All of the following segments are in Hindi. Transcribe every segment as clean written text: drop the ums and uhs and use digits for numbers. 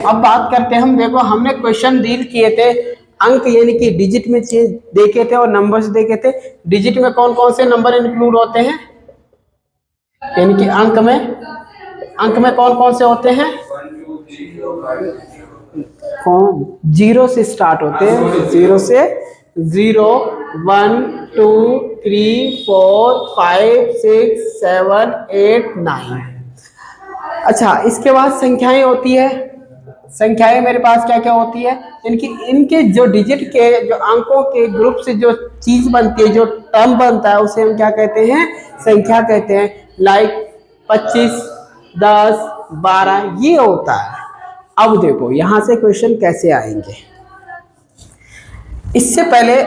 अब बात करते हैं हम, देखो हमने क्वेश्चन डील किए थे अंक यानी कि डिजिट में चेंज देखे थे और नंबर्स देखे थे। डिजिट में कौन कौन से नंबर इंक्लूड होते हैं, यानी कि अंक में कौन कौन से होते हैं, कौन जीरो से स्टार्ट होते हैं, जीरो से 0 1 2 3 4 5 6 7 8 9। अच्छा, इसके बाद संख्याएं होती है। संख्याएं मेरे पास क्या क्या होती है, इनके जो डिजिट के जो अंकों के ग्रुप से जो चीज बनती है, जो टर्म बनता है, उसे हम क्या कहते हैं, संख्या कहते हैं। लाइक 25 10 12 ये होता है। अब देखो यहां से क्वेश्चन कैसे आएंगे। इससे पहले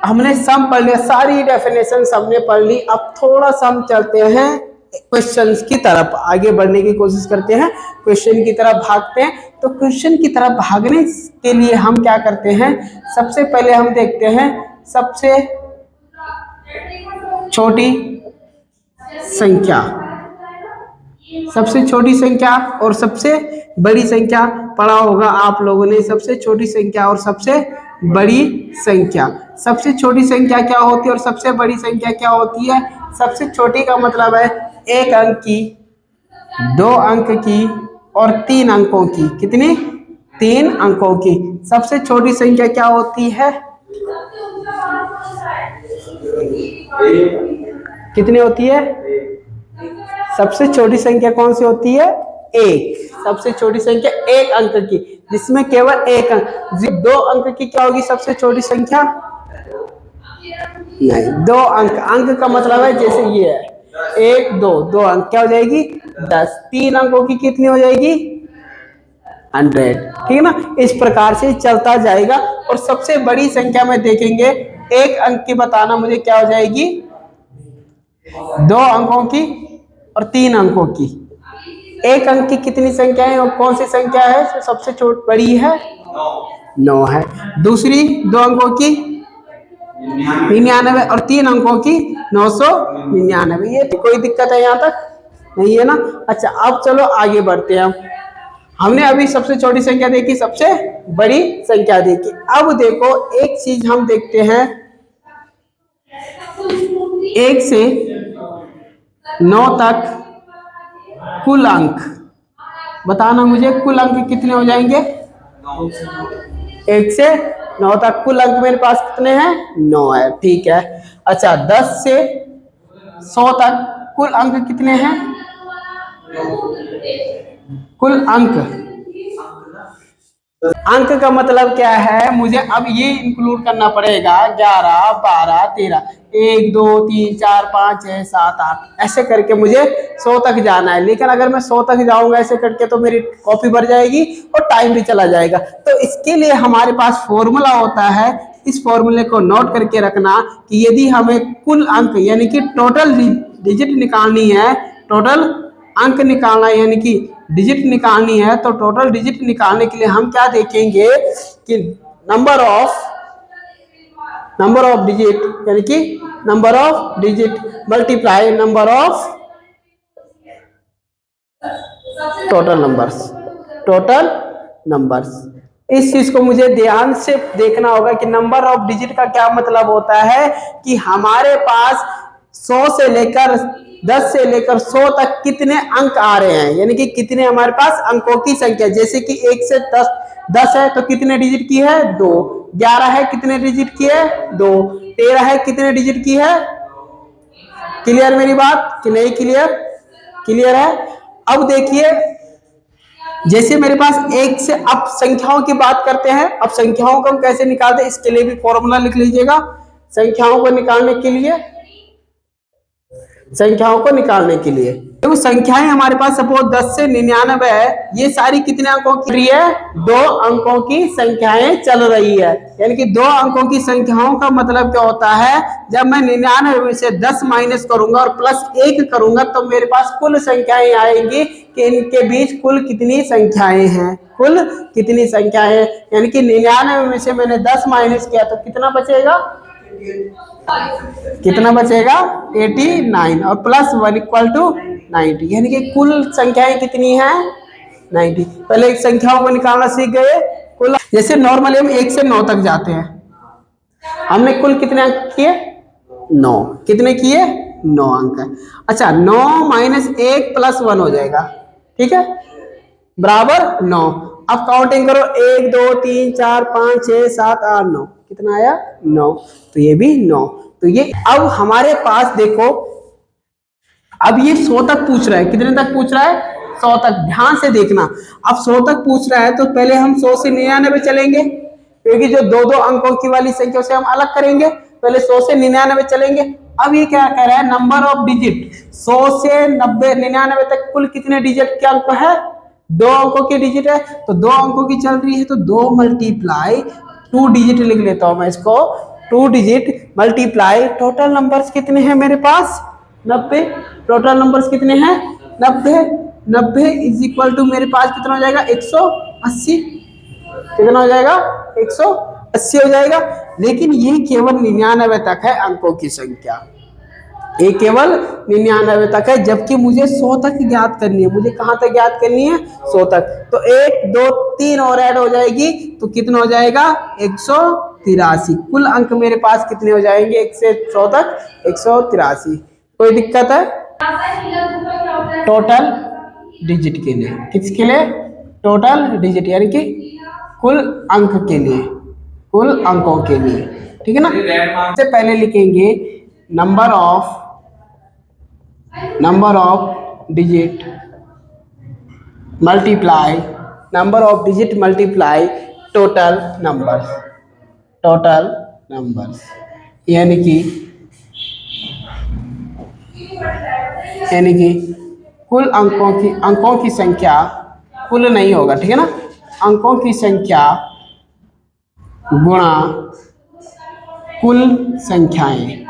हमने सम पढ़ लिया, सारी डेफिनेशन हमने पढ़ ली। अब थोड़ा सा हम चलते हैं क्वेश्चंस की तरफ, आगे बढ़ने की कोशिश करते हैं, क्वेश्चन की तरफ भागते हैं। तो क्वेश्चन की तरफ भागने के लिए हम क्या करते हैं, सबसे पहले हम देखते हैं सबसे छोटी संख्या, सबसे छोटी संख्या और सबसे बड़ी संख्या पढ़ा होगा आप लोगों ने। सबसे छोटी संख्या और सबसे बड़ी संख्या, सबसे छोटी संख्या क्या होती है और सबसे बड़ी संख्या क्या होती है। सबसे छोटी का मतलब है 1 अंक की, 2 अंक की और 3 अंकों की। कितनी, 3 अंकों की सबसे छोटी संख्या क्या होती है, कितनी होती है, सबसे छोटी संख्या कौन सी होती है, 1। सबसे छोटी संख्या 1 अंक की, जिसमें केवल 1 अंक। 2 अंक की क्या होगी सबसे छोटी संख्या, नहीं, 2 अंक। अंक का मतलब है जैसे ये है 1 2, 2 अंक क्या हो जाएगी 10। 3 अंकों की कितनी हो जाएगी 100, ठीक है ना। इस प्रकार से चलता जाएगा। और सबसे बड़ी संख्या में देखेंगे 1 अंक की बताना मुझे क्या हो जाएगी, 2 अंकों की और 3 अंकों की। 1 अंक की कितनी संख्या है और कौन सी संख्या है जो सबसे छोटी बड़ी है, 9 है। दूसरी 2 अंकों की 99 और 3 अंकों की 999। ये कोई दिक्कत है यहाँ तक, नहीं है ना। अच्छा, अब चलो आगे बढ़ते हैं। हमने अभी सबसे छोटी संख्या देखी, सबसे बड़ी संख्या देखी। अब देखो एक चीज हम देखते हैं, 1 से 9 तक कुल अंक बताना मुझे, कुल अंक कितने हो जाएंगे। 1 से 9 तक कुल अंक मेरे पास कितने हैं, 9 है, ठीक है। अच्छा, 10 से 100 तक कुल अंक कितने हैं, कुल अंक। अंक का मतलब क्या है, मुझे अब ये इंक्लूड करना पड़ेगा 11 12 13, 1 2 3 4 5 6 7 8 ऐसे करके मुझे 100 तक जाना है। लेकिन अगर मैं 100 तक जाऊंगा ऐसे करके तो मेरी कॉपी भर जाएगी और टाइम भी चला जाएगा। तो इसके लिए हमारे पास फॉर्मूला होता है, इस फॉर्मूले को नोट करके रखना कि यदि हमें कुल अंक यानी कि टोटल डिजिट निकालनी है, टोटल अंक निकालना यानी कि डिजिट निकालनी है, तो टोटल डिजिट निकालने के लिए हम क्या देखेंगे कि नंबर ऑफ डिजिट यानी कि number of digit multiply number of total numbers. इस चीज को मुझे ध्यान से देखना होगा कि नंबर ऑफ डिजिट का क्या मतलब होता है कि हमारे पास 100 से लेकर 10 से लेकर 100 तक कितने अंक आ रहे हैं, यानी कि कितने हमारे पास अंकों की संख्या। जैसे कि 1 से 10 है तो कितने डिजिट की है, 2। 11 है कितने डिजिट की है, 2। 13 है कितने डिजिट की है। क्लियर मेरी बात कि नहीं क्लियर, क्लियर है। अब देखिए, जैसे मेरे पास 1 से, अब संख्याओं की बात करते हैं। अब संख्याओं को हम कैसे निकालते हैं, इसके लिए भी फॉर्मूला लिख लीजिएगा। संख्याओं को निकालने के लिए, संख्याओं को निकालने के लिए तो संख्याएं हमारे पास सपोज 10 से 99 है, ये सारी कितने अंकों की है, 2 अंकों की संख्याएं चल रही है। यानी कि 2 अंकों की संख्याओं का मतलब क्या होता है, जब मैं 99 में से 10 माइनस करूंगा और प्लस 1 करूंगा तो मेरे पास कुल संख्याएं आएंगी कि इनके बीच कुल कितनी संख्याएं हैं, कुल कितनी संख्याएं। यानी कि 99 में से मैंने 10 माइनस किया तो कितना बचेगा, कितना बचेगा 89 और प्लस 1 इक्वल टू 90। यानी कि कुल संख्याएं कितनी हैं, 90। पहले एक संख्याओं को निकालना सीख गए। कुल जैसे नॉर्मली हम 1 से 9 तक जाते हैं, हमने कुल कितने अंक किए? 9। कितने किए? 9 अंक है। अच्छा 9 माइनस 1 प्लस 1 हो जाएगा, ठीक है, बराबर 9। अब काउंटिंग करो, 1 2 3 4 5 6 7 8 9, कितना आया? 9। तो ये भी 9। तो ये अब हमारे पास देखो, अब ये 100 तक पूछ रहा है। कितने तक पूछ रहा है? 100 तक। ध्यान से देखना, अब 100 तक पूछ रहा है तो पहले हम 100 से 99 चलेंगे, क्योंकि जो दो दो अंकों की वाली संख्या से हम अलग करेंगे। पहले 100 से 99 चलेंगे। अब ये क्या कह रहा है? नंबर ऑफ डिजिट 100 से 90 99 तक कुल कितने डिजिट के अंक है? 2 अंकों की डिजिट है, तो 2 अंकों की चल रही है, तो 2 मल्टीप्लाई 2 डिजिट लिख लेता हूं मैं इसको, 2 डिजिट मल्टीप्लाई टोटल नंबर्स कितने हैं मेरे पास? 90। टोटल नंबर्स कितने हैं? 90। 90 इज इक्वल टू मेरे पास कितना हो जाएगा? 180। कितना हो जाएगा? 180 हो जाएगा। लेकिन ये केवल 99 तक है अंकों की संख्या, ये केवल 99 तक है, जबकि मुझे 100 तक ज्ञात करनी है। मुझे कहां तक ज्ञात करनी है? 100 तक। तो 1 2 3 और ऐड हो जाएगी, तो कितना हो जाएगा? 183। कुल अंक मेरे पास कितने हो जाएंगे 1 से 100 तक? 183। कोई दिक्कत है? टोटल डिजिट के लिए, किसके लिए? टोटल डिजिट यानी कि कुल अंक के लिए, कुल अंकों के लिए, ठीक है ना। सबसे पहले लिखेंगे number of digit multiply total numbers, यानी कि कुल अंकों की संख्या, कुल नहीं होगा, ठीक है ना, अंकों की संख्या गुणा कुल संख्याएं,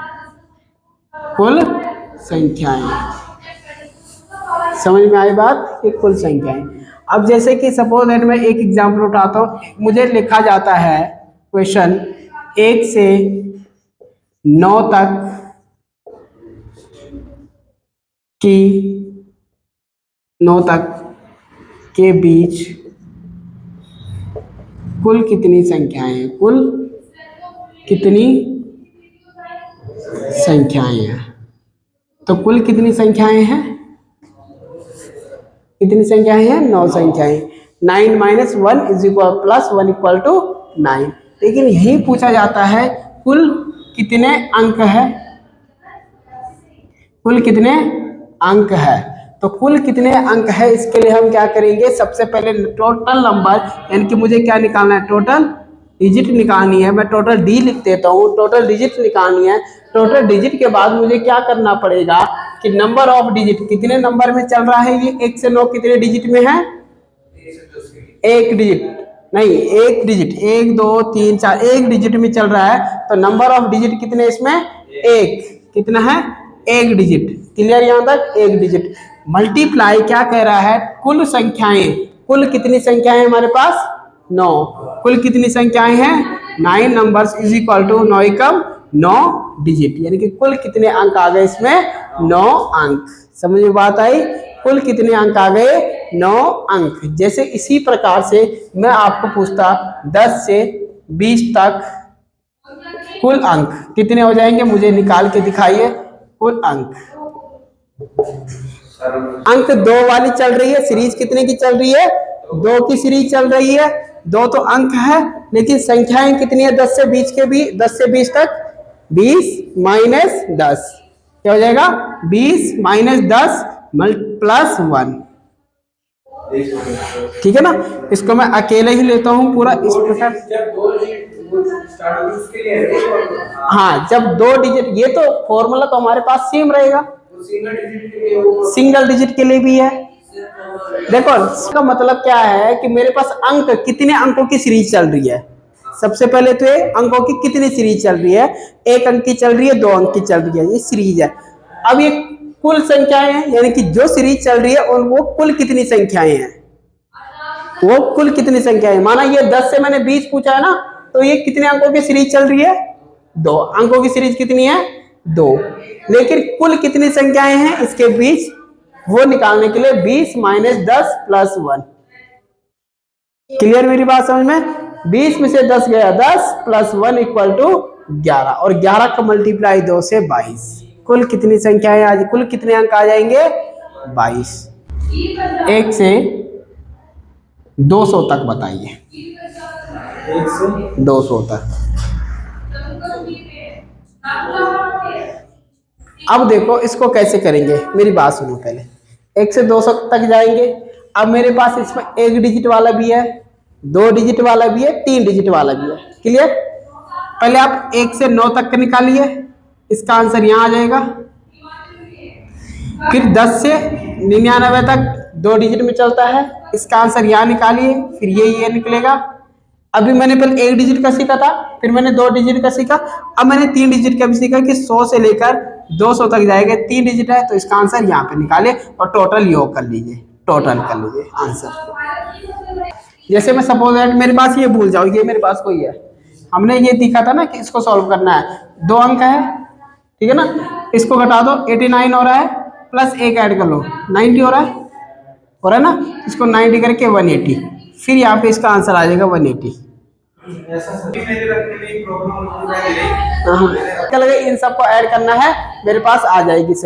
समझ में आई बात? ये कुल संख्याएं। अब जैसे कि सपोज दैट मैं एक एग्जांपल उठाता हूं, मुझे लिखा जाता है क्वेश्चन 1 से 9 तक के बीच कुल कितनी संख्याएं हैं? कुल कितनी संख्याएं हैं? तो कुल कितनी संख्याएं हैं? कितनी संख्याएं हैं? 9 संख्याएं। 9 minus 1 is equal plus 1 equal to 9। लेकिन यही पूछा जाता है कुल कितने अंक है? कुल कितने अंक है? तो कुल कितने अंक है, इसके लिए हम क्या करेंगे? सबसे पहले टोटल नंबर, यानी कि मुझे क्या निकालना है? टोटल डिजिट निकालनी है। मैं टोटल डी लिख देता हूँ, टोटल डिजिट निकालनी है। टोटल डिजिट के बाद मुझे क्या करना पड़ेगा कि नंबर ऑफ डिजिट कितने नंबर में चल रहा है? ये 1 से 9 कितने डिजिट में है? एक डिजिट नहीं, एक डिजिट, 1 2 3 4, एक डिजिट में चल रहा है। तो नंबर ऑफ डिजिट कितने इसमें? 1। कितना है? 1 डिजिट। क्लियर यहां तक? 1 डिजिट। मल्टीप्लाई क्या कह रहा है? कुल संख्याएं, कुल कितनी संख्याएं हमारे पास? 9। कुल कितनी संख्याएं हैं? 9 numbers is equal to 9 Ekam 9 digit, यानी कि कुल कितने अंक आ गए इसमें? 9 अंक। समझ में बात आई? कुल कितने अंक आ गए? 9 अंक। जैसे इसी प्रकार से मैं आपको पूछता 10 से 20 तक कुल अंक कितने हो जाएंगे? मुझे निकाल के दिखाइए कुल अंक। अंक 2 वाली चल रही है, सीरीज कितने की चल रही है? 2 की सीरीज चल रही है। 2 तो अंक है, लेकिन संख्याएं कितनी है? 10 से 20 के भी, 10 से 20 तक 20 माइनस 10 क्या हो जाएगा? 20 माइनस 10 प्लस 1, ठीक है ना। इसको मैं अकेले ही लेता हूं पूरा इस प्रकार। हाँ, जब 2 डिजिट, ये तो फॉर्मूला तो हमारे पास सेम रहेगा, सिंगल डिजिट के लिए भी है। देखो इसका मतलब क्या है कि मेरे पास अंक, कितने अंकों की सीरीज चल रही है? सबसे पहले तो ये अंकों की कितनी सीरीज चल रही है? 1 अंक की चल रही है, 2 अंक की चल रही है, ये सीरीज है। अब ये कुल संख्याएं हैं, यानी कि जो सीरीज चल रही है और वो कुल कितनी संख्याएं हैं? वो कुल कितनी संख्याएं? माना ये 10 से मैंने 20 पूछा है ना, तो ये कितने अंकों की सीरीज चल रही है? 2 अंकों की सीरीज कितनी है? 2। लेकिन कुल कितनी संख्याएं हैं इसके बीच, वो निकालने के लिए 20 माइनस 10 प्लस 1, क्लियर मेरी बात समझ में? 20 में से 10 गया 10 प्लस 1 इक्वल टू 11 और 11 का मल्टीप्लाई 2 से 22। कुल कितनी संख्याएं आज कुल कितने अंक आ जाएंगे? 22। 1 से 200 तक बताइए। 1 से 200 तक। अब देखो इसको कैसे करेंगे, मेरी बात सुनो पहले। 1 से 200 तक जाएंगे। अब मेरे पास इसमें 1 डिजिट वाला भी है, 2 डिजिट वाला भी है, 3 डिजिट वाला भी है। क्लियर? पहले आप 1 से 9 तक का निकालिए, इसका आंसर यहाँ आ जाएगा। फिर 10 से 99 तक 2 डिजिट में चलता है, इसका आंसर यहाँ निकालिए, फिर ये निकलेगा। अभी मैंने पहले 1 डिजिट का सीखा था, फिर मैंने 2 डिजिट का सीखा, अब मैंने 3 डिजिट का भी सीखा कि 100 से लेकर 200 तक जाएगा। 3 डिजिट है तो इसका आंसर यहाँ पे निकाले और टोटल योग कर लीजिए, टोटल कर लीजिए आंसर। जैसे मैं सपोज दैट मेरे पास ये भूल जाओ, ये मेरे पास कोई है, हमने ये दिखा था ना कि इसको सॉल्व करना है। 2 अंक है, ठीक है ना, इसको घटा दो, 89 हो रहा है, प्लस 1 ऐड कर लो, 90 हो रहा है ना, इसको 90 करके 180, फिर यहाँ पे इसका आंसर आ जाएगा 180। इन सबको ऐड करना है, मेरे पास आ जाएगी सही।